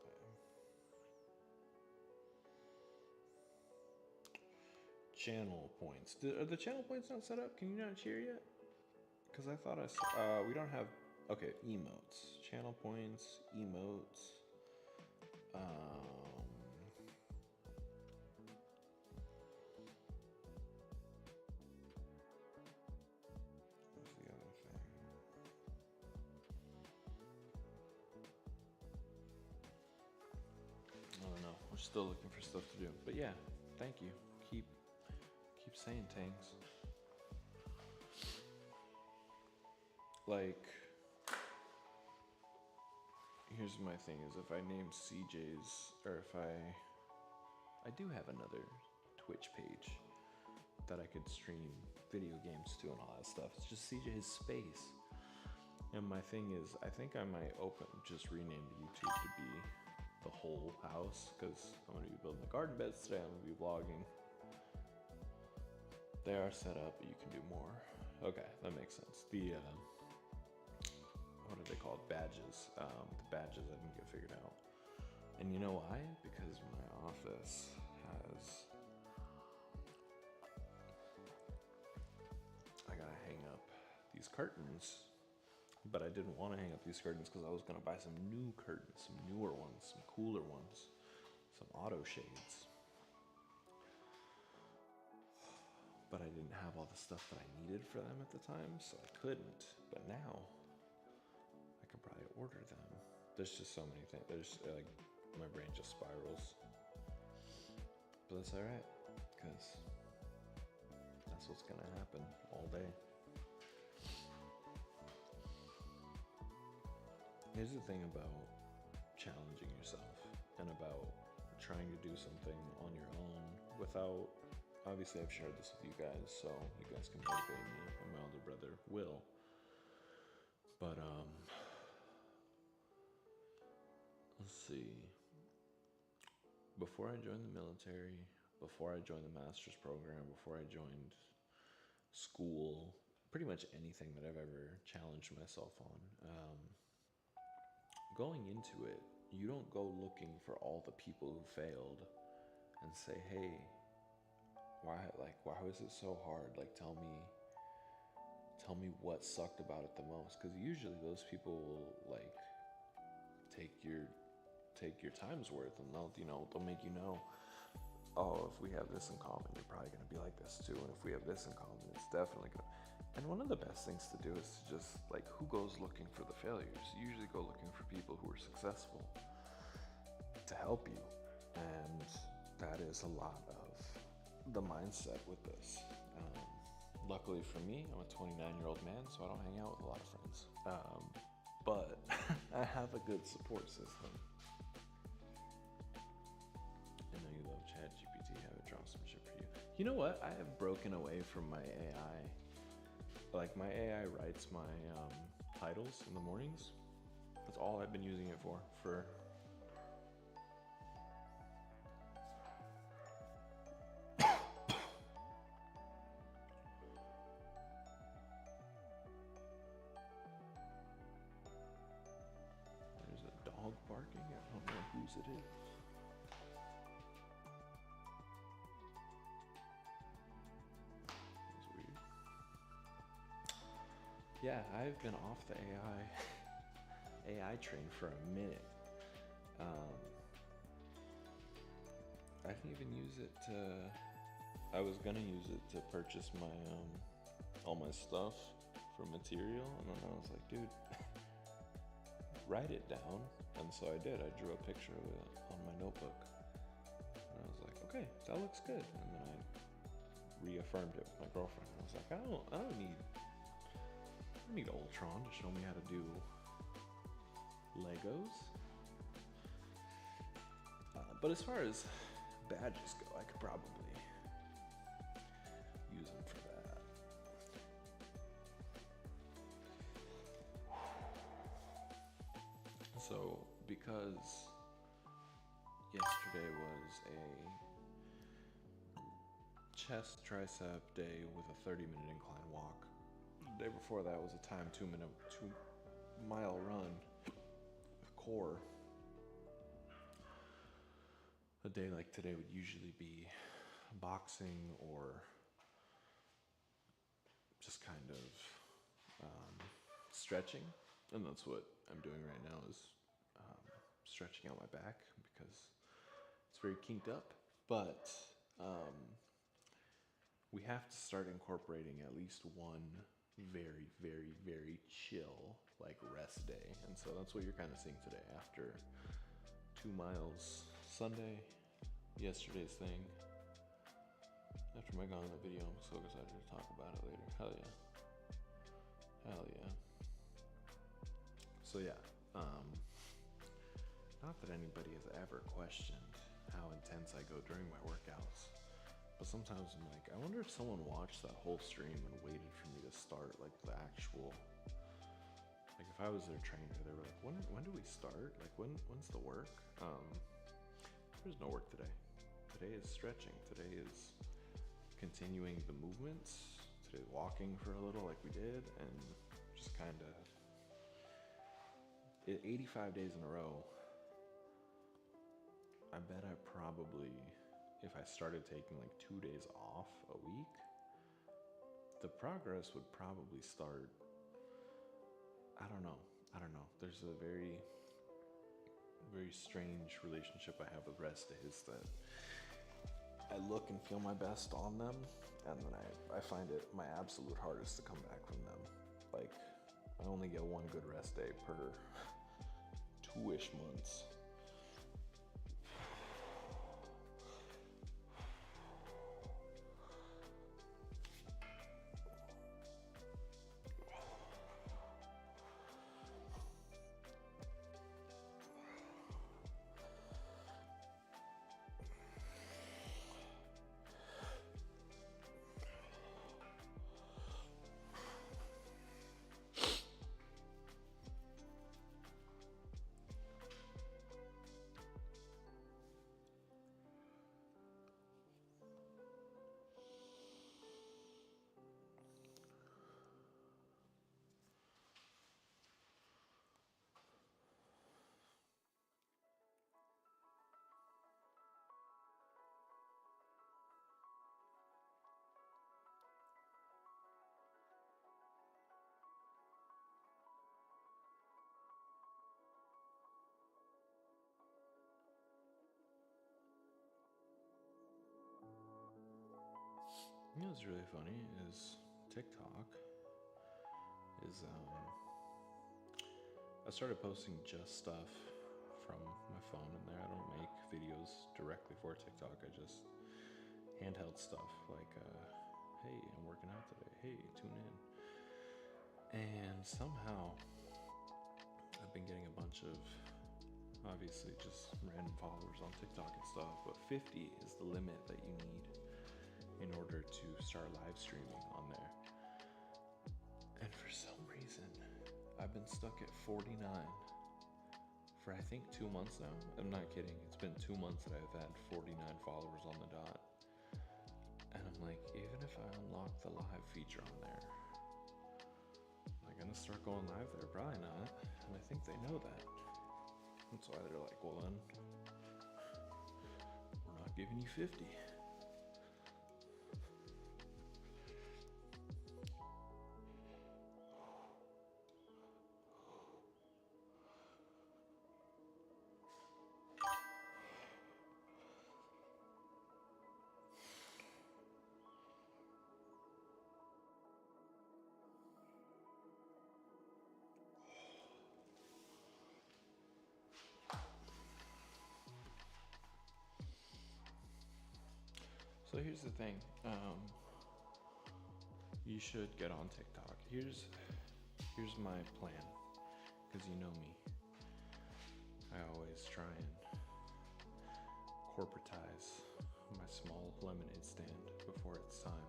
Channel points. Are the channel points not set up? Can you not cheer yet? Because I thought we don't have. Okay, emotes. Channel points, emotes. What's the other thing? I don't know. We're still looking for stuff to do. But yeah, thank you. Keep saying things. Like, here's my thing is if I name CJ's, or if I do have another Twitch page that I could stream video games to and all that stuff. It's just CJ's Space. And my thing is, I think I might just rename YouTube to be the whole house, because I'm going to be building the garden beds today, I'm going to be vlogging. They are set up, but you can do more. Okay, that makes sense. The, what are they called? Badges. The badges I didn't get figured out. And you know why? Because my office has... I gotta hang up these curtains. But I didn't want to hang up these curtains because I was gonna buy some new curtains, some newer ones, some cooler ones, some auto shades. But I didn't have all the stuff that I needed for them at the time, so I couldn't. But now, I could probably order them. There's just so many things. There's like, my brain just spirals. But that's alright, because that's what's gonna happen all day. Here's the thing about challenging yourself and about trying to do something on your own without, obviously I've shared this with you guys, so you guys can motivate me, and my older brother will. But let's see. Before I joined the military, before I joined the master's program, before I joined school, pretty much anything that I've ever challenged myself on, going into it, you don't go looking for all the people who failed and say, hey, why was it so hard? Like, tell me what sucked about it the most. Because usually those people will like take your time's worth, and they'll make you know, oh, if we have this in common, you're probably gonna be like this too, and if we have this in common, it's definitely gonna. And one of the best things to do is to just, like, who goes looking for the failures? You usually go looking for people who are successful to help you. And that is a lot of the mindset with this. Luckily for me, I'm a 29-year-old man, so I don't hang out with a lot of friends. But I have a good support system. I know you love ChatGPT, have it draw some shit for you. You know what? I have broken away from my AI. Like, my AI writes my titles in the mornings. That's all I've been using it for There's a dog barking. I don't know whose it is. That's weird. Yeah, I've been off the AI train for a minute. I didn't even use it to. I was gonna use it to purchase my all my stuff for material, and then I was like, dude, write it down. And so I did. I drew a picture of it on my notebook, and I was like, okay, that looks good. And then I reaffirmed it with my girlfriend. I was like, I don't need Ultron to show me how to do Legos. But as far as badges go, I could probably use them for that. So, because yesterday was a chest tricep day with a 30-minute incline walk. The day before that was a timed 2-mile run with core. A day like today would usually be boxing or just kind of stretching, and that's what I'm doing right now is stretching out my back because it's very kinked up. But we have to start incorporating at least one very, very, very chill like rest day, and so that's what you're kind of seeing today after 2 miles Sunday, yesterday's thing. After my Gauntlet video, I'm so excited to talk about it later. Hell yeah. Hell yeah. So yeah, not that anybody has ever questioned how intense I go during my workouts, but sometimes I'm like, I wonder if someone watched that whole stream and waited for me to start like the actual, like if I was their trainer, they were like, when do we start? Like when's the work? There's no work today. Today is stretching. Today is continuing the movements. Today walking for a little like we did, and just kind of 85 days in a row. I bet I probably, if I started taking like 2 days off a week, the progress would probably start. I don't know. There's a very, very strange relationship I have with rest days that I look and feel my best on them, and then I find it my absolute hardest to come back from them. Like, I only get one good rest day per 2-ish months. You know what's really funny is TikTok is I started posting just stuff from my phone in there. I don't make videos directly for TikTok. I just handheld stuff like hey, I'm working out today. Hey, tune in. And somehow I've been getting a bunch of obviously just random followers on TikTok and stuff, but 50 is the limit that you need in order to start live streaming on there. And for some reason, I've been stuck at 49 for I think 2 months now. I'm not kidding. It's been 2 months that I've had 49 followers on the dot. And I'm like, even if I unlock the live feature on there, am I gonna start going live there? Probably not. And I think they know that. That's why they're like, well then, we're not giving you 50. So here's the thing, you should get on TikTok. Here's my plan, because you know me. I always try and corporatize my small lemonade stand before it's time.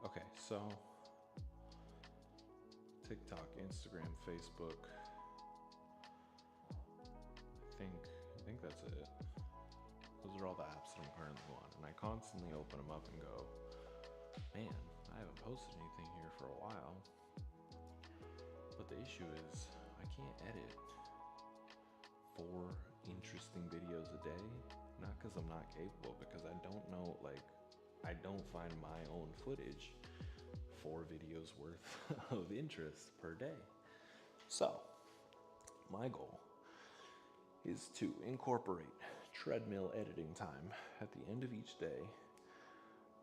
Okay, so TikTok, Instagram, Facebook. I think that's it. Those are all the apps that I'm currently on, and I constantly open them up and go, man, I haven't posted anything here for a while. But the issue is, I can't edit 4 interesting videos a day. Not because I'm not capable, because I don't know, I don't find my own footage 4 videos worth of interest per day. So, my goal is to incorporate treadmill editing time at the end of each day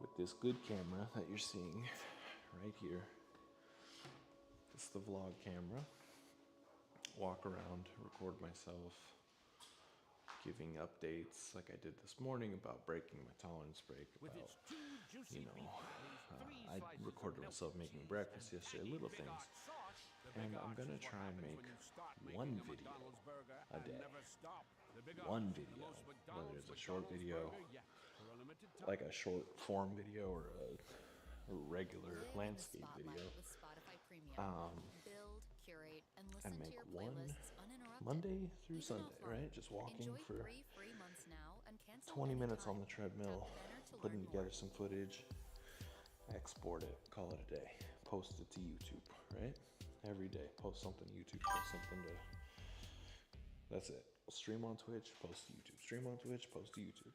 with this good camera that you're seeing right here. It's the vlog camera. Walk around, record myself giving updates like I did this morning about breaking my tolerance break, about, I recorded myself making breakfast yesterday, little things. And I'm gonna try and make 1 video a day. 1 video, whether it's a short video, like a short form video, or a regular landscape video. Build, curate, and And listen to make your 1 playlists uninterrupted. Monday through Even Sunday, offline. right? Just walking Enjoy for 3 free months now and cancel 20 minutes on anytime. the treadmill, Tap banner to putting learn together more. some footage, export it, call it a day, post it to YouTube, right? Every day, post something to YouTube, post something to, that's it. Stream on Twitch, post to YouTube, stream on Twitch, post to YouTube.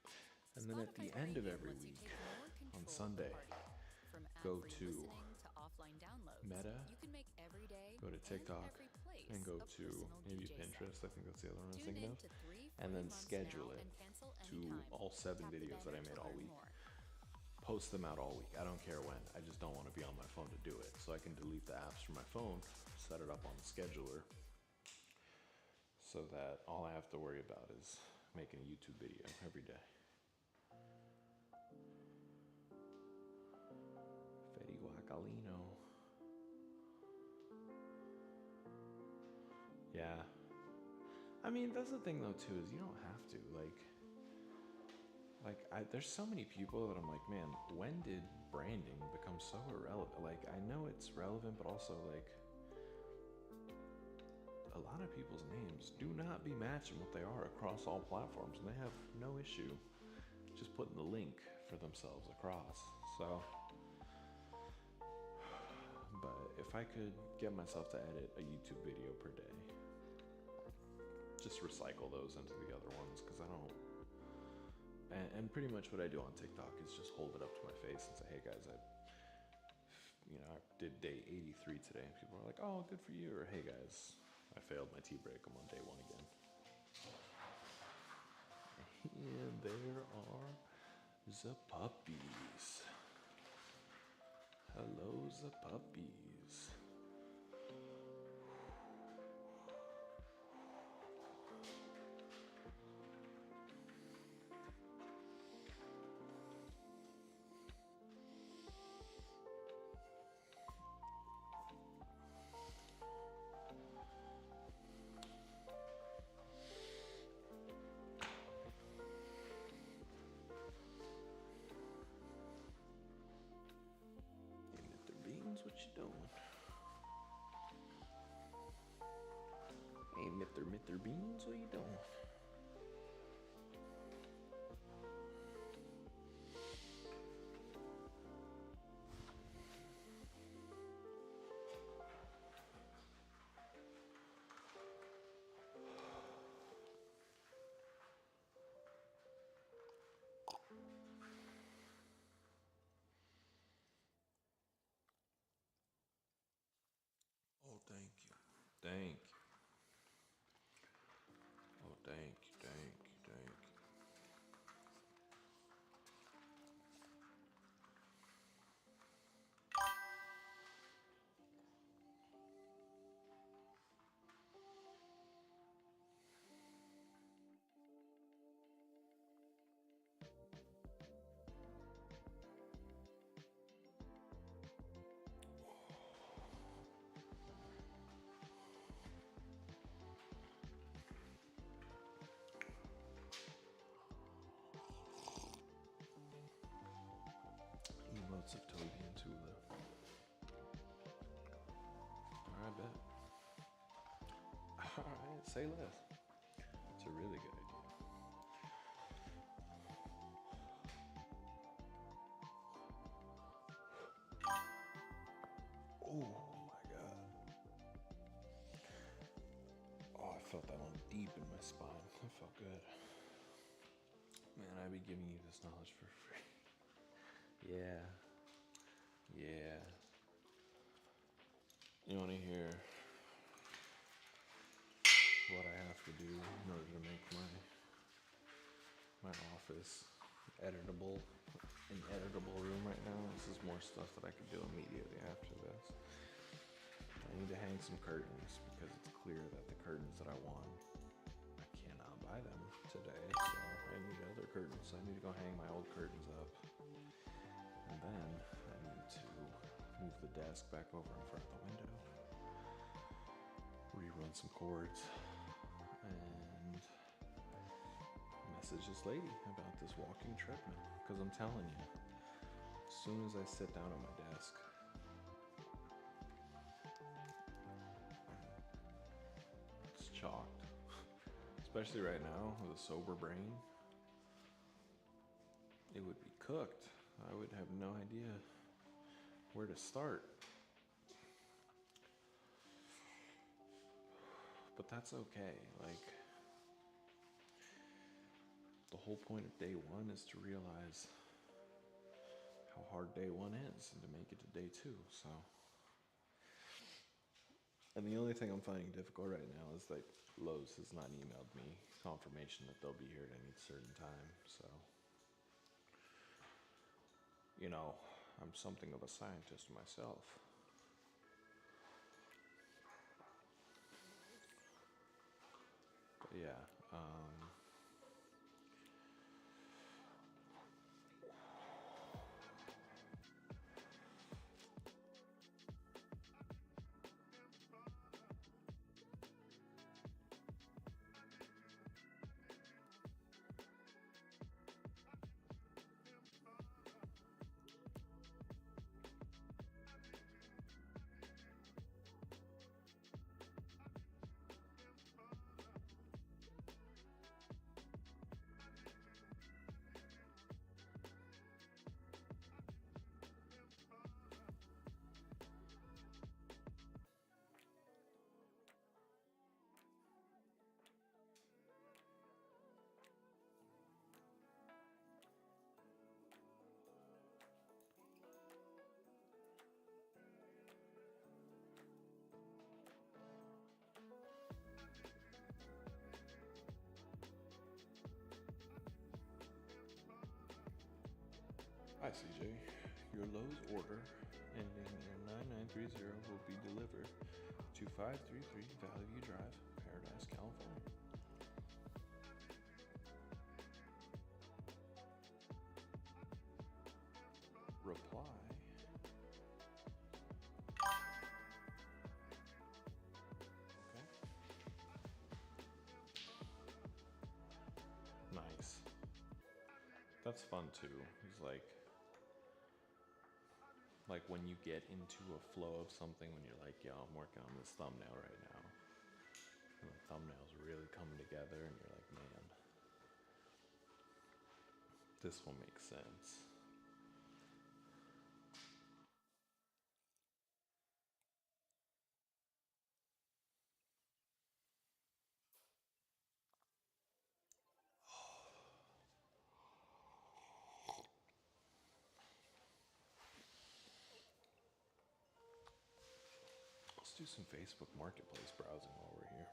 And then at the Spotify end of Premium every lets you week, take more on control of the Sunday, party. From go ad-free to listening to offline downloads, Meta, you can make every day go to and TikTok, every place and go a to personal maybe DJ set. Pinterest. I think that's the other one I was Tune thinking in of. to 3 And free then months schedule now it and cancel to anytime. all 7 Tap the videos that I banner made to all learn week. more. Post them out all week. I don't care when. I just don't want to be on my phone to do it. So I can delete the apps from my phone, set it up on the scheduler, so that all I have to worry about is making a YouTube video every day. Fetty Guacalino. Yeah. I mean, that's the thing though too, is you don't have to, there's so many people that I'm like, man, when did branding become so irrelevant? Like, I know it's relevant, but also like, a lot of people's names do not be matching what they are across all platforms, and they have no issue just putting the link for themselves across. So, but if I could get myself to edit a YouTube video per day, just recycle those into the other ones, because I don't. And pretty much what I do on TikTok is just hold it up to my face and say, hey guys, I did day 83 today. And people are like, oh, good for you. Or hey guys, I failed my tea break. I'm on day 1 again. And there are the puppies. Hello, the puppies. What you doing? Hey, Mr. Mr. Beans, what you doing? Oh, thank you. Thank you. Oh, thank you, thank you, thank you. Emotes of Toby and Tula. I bet. Alright, say less. It's a really good idea. Oh my god. Oh, I felt that one deep in my spine. That felt good. Man, I'd be giving you this knowledge for free. Yeah. Yeah. You want to hear what I have to do in order to make my office editable, an editable room right now? This is more stuff that I could do immediately after this. I need to hang some curtains because it's clear that the curtains that I want, I cannot buy them today, so I need other curtains. I need to go hang my old curtains up. And then I need to move the desk back over in front of the window, rerun some chords, and message this lady about this walking treadmill. Because I'm telling you, as soon as I sit down at my desk, it's chalked. Especially right now with a sober brain, it would be cooked. I would have no idea where to start. But that's okay. Like, the whole point of day one is to realize how hard day one is and to make it to day two. So, and the only thing I'm finding difficult right now is that Lowe's has not emailed me confirmation that they'll be here at any certain time. So, you know, I'm something of a scientist myself. But yeah, hi CJ. Your Lowe's order ending in 9930 will be delivered to 533 Valley View Drive, Paradise, California. Reply. Okay. Nice. That's fun too. He's like when you get into a flow of something, when you're like, yo, I'm working on this thumbnail right now. and the thumbnails really come together, and you're like, man, this will make sense. Let's do some Facebook Marketplace browsing while we're here.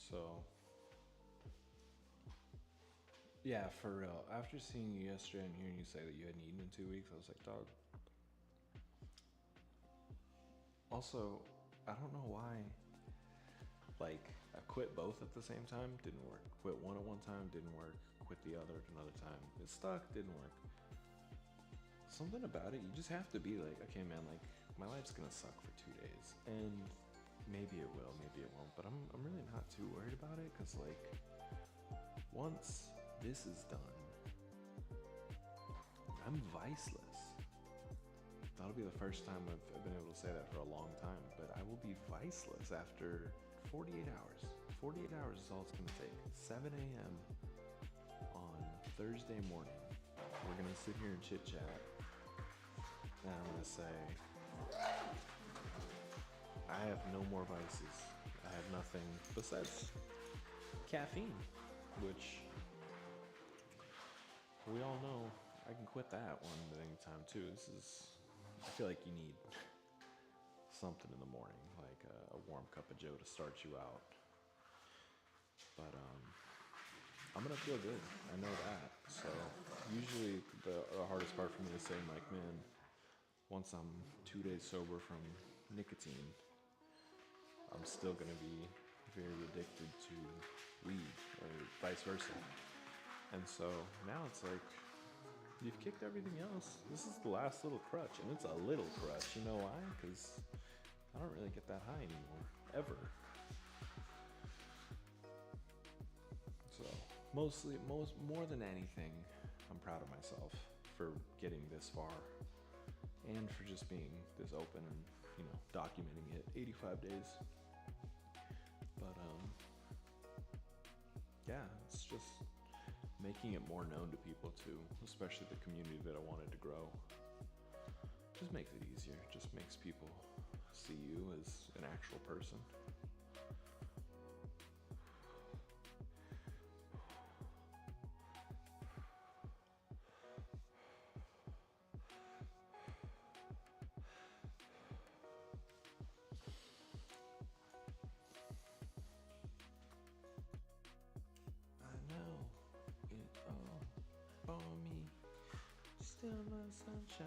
So, yeah, for real. After seeing you yesterday and hearing you say that you hadn't eaten in 2 weeks, I was like, dog. Also, I don't know why. Like, I quit both at the same time, didn't work. Quit one at one time, didn't work. Quit the other at another time. It stuck, didn't work. Something about it, you just have to be like, okay, man, like, my life's gonna suck for 2 days. And maybe it will, maybe it won't, but I'm really not too worried about it, because like once this is done, I'm viceless. That'll be the first time I've been able to say that for a long time, but I will be viceless after 48 hours. 48 hours is all it's gonna take. 7 a.m. on Thursday morning, we're gonna sit here and chit chat, and I'm gonna say, I have no more vices. I have nothing besides caffeine, which we all know I can quit that one at any time too. I feel like you need something in the morning, like a warm cup of Joe to start you out. But I'm gonna feel good. I know that. So usually the hardest part for me is saying, like, man, once I'm 2 days sober from nicotine, I'm still going to be very addicted to weed, or vice versa. And so now it's like, you've kicked everything else. This is the last little crutch, and it's a little crutch. You know why? Because I don't really get that high anymore, ever. So more than anything, I'm proud of myself for getting this far, and for just being this open and, documenting it. 85 days. But yeah, it's just making it more known to people too, especially the community that I wanted to grow. Just makes it easier. Just makes people see you as an actual person. Still my sunshine.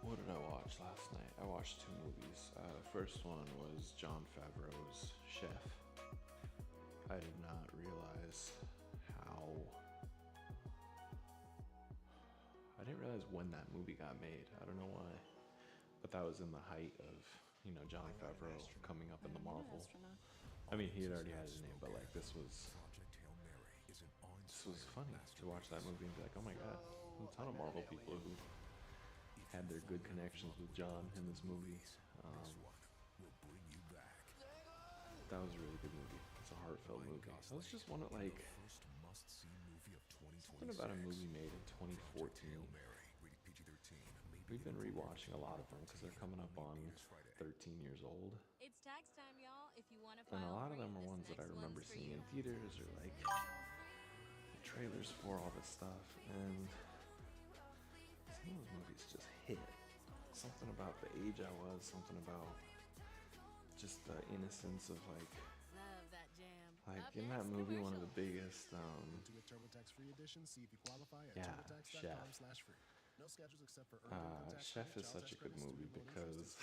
What did I watch last night? I watched 2 movies. First one was Jon Favreau's Chef. I did not realize how. I didn't realize when that movie got made. I don't know why. But that was in the height of, you know, Jon Favreau coming up in the Marvel. I mean, he had already had his name, but like this was funny to watch that movie and be like, oh my god, a ton of Marvel people who had their good connections with Jon in this movie. That was a really good movie. It's a heartfelt movie. So it's just one of like something about a movie made in 2014. We've been rewatching a lot of them because they're coming up on 13 years old. It's tax time, y'all. If you want to And a lot of them are ones that I remember seeing in theaters or like trailers for all this stuff. And some of those movies just hit. Something about the age I was, something about just the innocence of like Love that jam. like in that movie, one of the biggest To a TurboTax free edition, see if you qualify at Yeah, turbotax.com/free. No schedules except for Chef is such a good movie because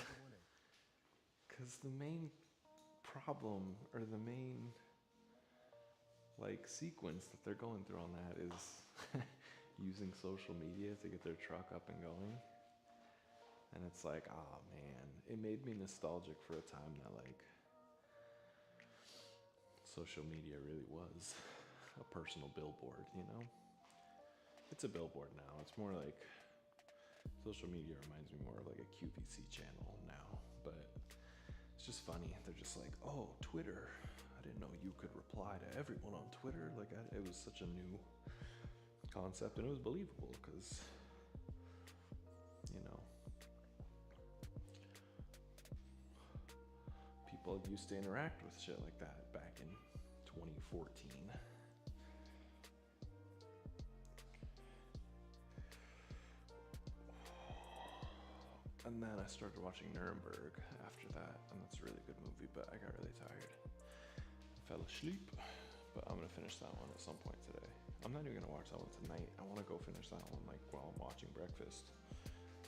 the main problem or the main like sequence that they're going through on that is using social media to get their truck up and going. And it's like, oh man, it made me nostalgic for a time that like social media really was a personal billboard, you know? It's a billboard now. It's more like social media reminds me more of like a QVC channel now, but it's just funny. They're just like, oh, Twitter. I didn't know you could reply to everyone on Twitter. Like, it was such a new concept, and it was believable because, you know, people used to interact with shit like that back in 2014. And then I started watching Nuremberg after that, and that's a really good movie, but I got really tired. I fell asleep, but I'm gonna finish that one at some point today. I'm not even gonna watch that one tonight. I wanna go finish that one like while I'm watching breakfast,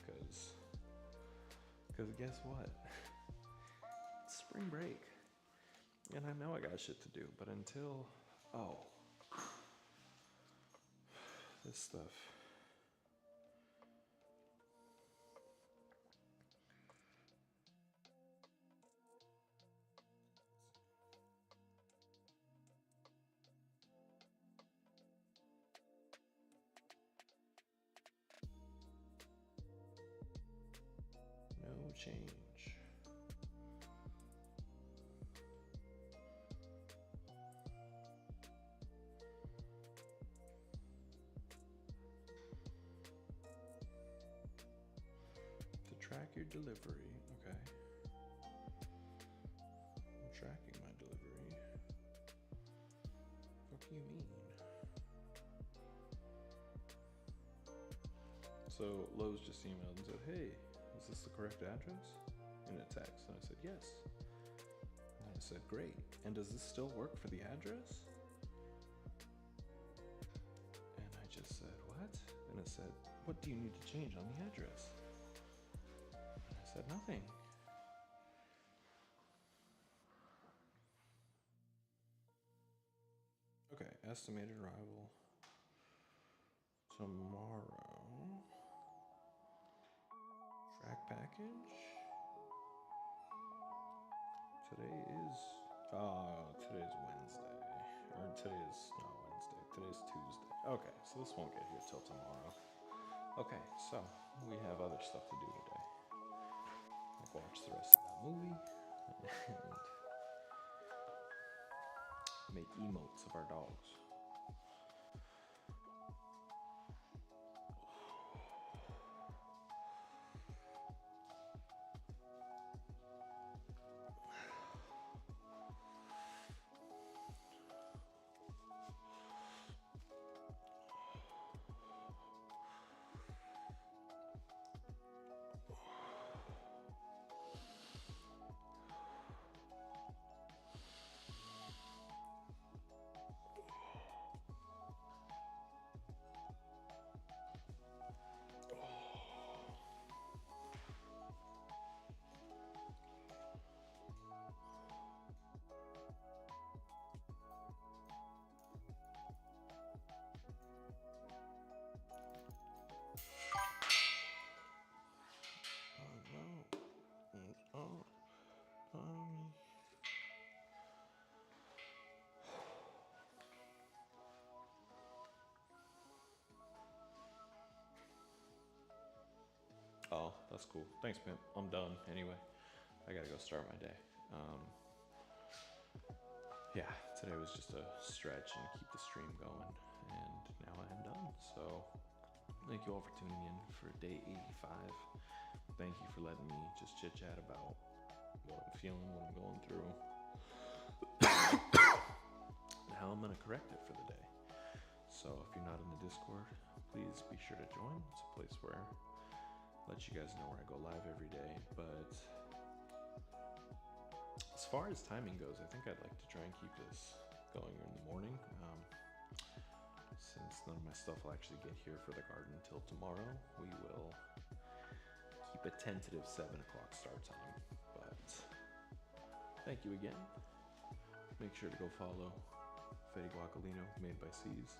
cause guess what? It's spring break, and I know I got shit to do, but until, this stuff. No change. To track your delivery, okay. I'm tracking my delivery. What do you mean? So Lowe's just emailed and said, hey, is this the correct address? In a text. And I said, yes. And I said, great. And does this still work for the address? And I just said, what? And it said, what do you need to change on the address? And I said, nothing. Okay, estimated arrival tomorrow. Track package. Today's Wednesday. Or today's not Wednesday. Today's Tuesday. Okay, so this won't get here till tomorrow. Okay, so we have other stuff to do today. Like watch the rest of that movie and make emotes of our dogs. that's cool. Thanks, man. I'm done anyway. I gotta go start my day. Yeah, today was just a stretch and keep the stream going, and now I am done. So, thank you all for tuning in for day 85. Thank you for letting me just chit chat about what I'm feeling, what I'm going through, and how I'm gonna correct it for the day. So, if you're not in the Discord, please be sure to join. It's a place where I let you guys know where I go live every day. But as far as timing goes, I think I'd like to try and keep this going in the morning. Since none of my stuff will actually get here for the garden until tomorrow, we will keep a tentative 7 o'clock start time. But thank you again. Make sure to go follow Fede Guacalino, Made by C's.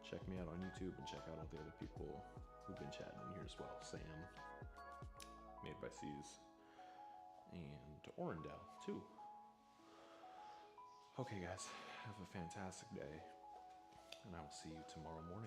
Check me out on YouTube and check out all the other people who've been chatting in here as well. Sam, Made by C's, and Orendale too. Okay guys, have a fantastic day, and I will see you tomorrow morning.